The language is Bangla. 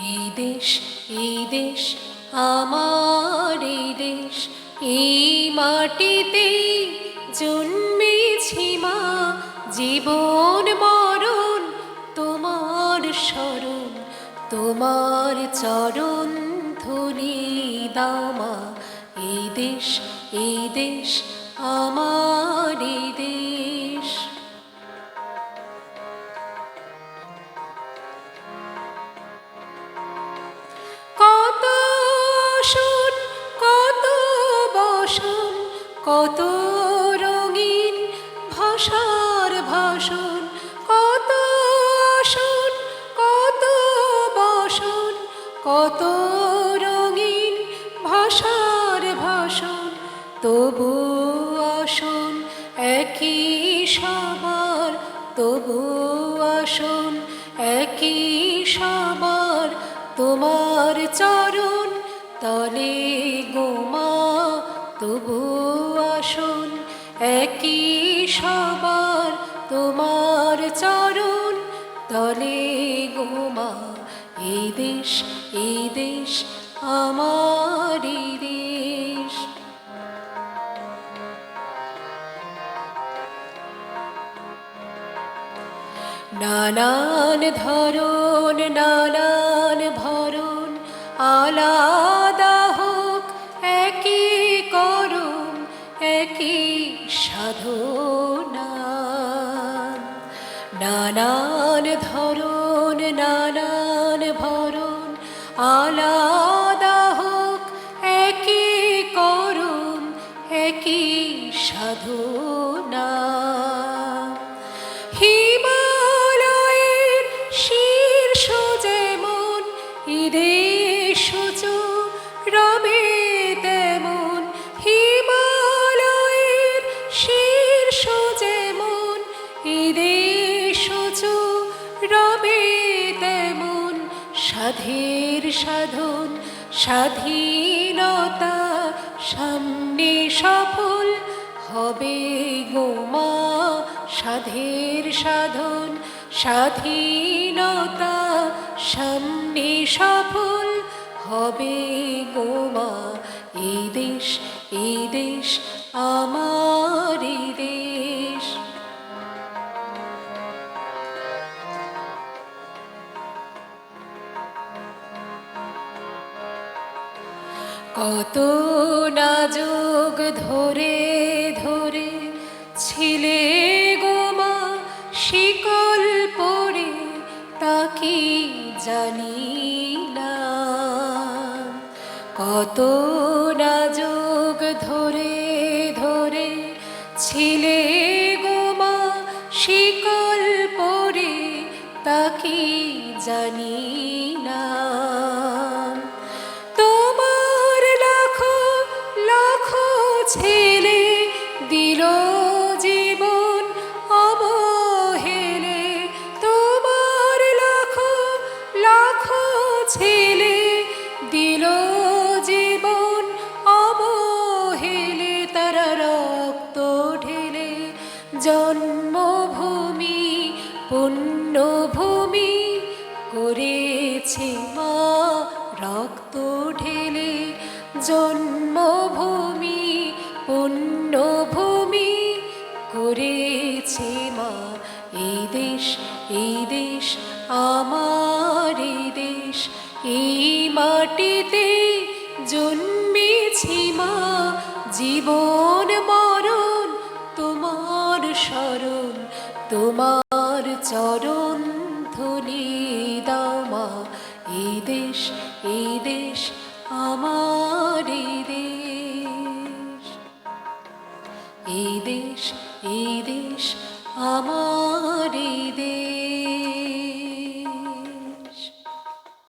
এই দেশ, এই দেশ আমার, এই দেশ, এই মাটিতেই জন্মেছি মা। জীবন মরণ তোমার শরণ, তোমার চরণ ধুলি দাও মা। এই দেশ, এই দেশ আমার, এই দেশ। কত আসন, কত বসন, কত রঙিন ভাষার ভাষণ। কত আসন, কত বসন, কত রঙিন ভাষার ভাষণ। তবু আসন একই সবার, তবু আসন একই সবার, তোমার চরণ তলে গো মা। তবু আসন একই সবার, তোমার চরণ তলে গো মা। এই দেশ, এই দেশ আমার, এই দেশ। নানান ধরন, নানান ভরণ, আলাদা হোক একই করণ, একই সাধনা। নানান ধরন, নানান ভরণ, আলাদা হোক একই করণ, একই সাধনা। হিমালয়ের শীর্ষ যেমন এদেশ উঁচু রবে তেমন, হিমালয়ের শীর্ষ যেমন এদেশ উঁচু রবে তেমন। সাধের সাধন, স্বাধীনতা সামনে সফল হবে গো মা। সাধের সাধন, স্বাধীনতা সামনে সফল হবে গো মা। এই দেশ, এই দেশ আমার, এই দেশ। কত নাজুক ধরে ধরে ছিলে গো মা শিকল পরে, তা কি জানি না। কত নাজুক ধরে ধরে ছিলে গো মা শিকল পরে, তা কি জানি না। তোমার লাখো লাখো ছেলে দিল জীবন অবহেলে। তোমার লাখো লাখো ছেলে দিল জীবন অবহেলে। তারা রক্ত ঢেলে জন্মভূমি পুণ্যভূমি করেছে মা। রক্ত ঢেলে জন্মভূমি পুণ্যভূমি করেছে মা। এই দেশ, এই দেশ আমার, এই দেশ, এই মাটিতে জন্মেছি মা। জীবন মরণ তোমার শরণ, তোমার চরণ ধুলি দাও মা। এই দেশ, এই দেশ আমার, এই দেশ। এই দেশ, এই দেশ আমার, এই দেশ।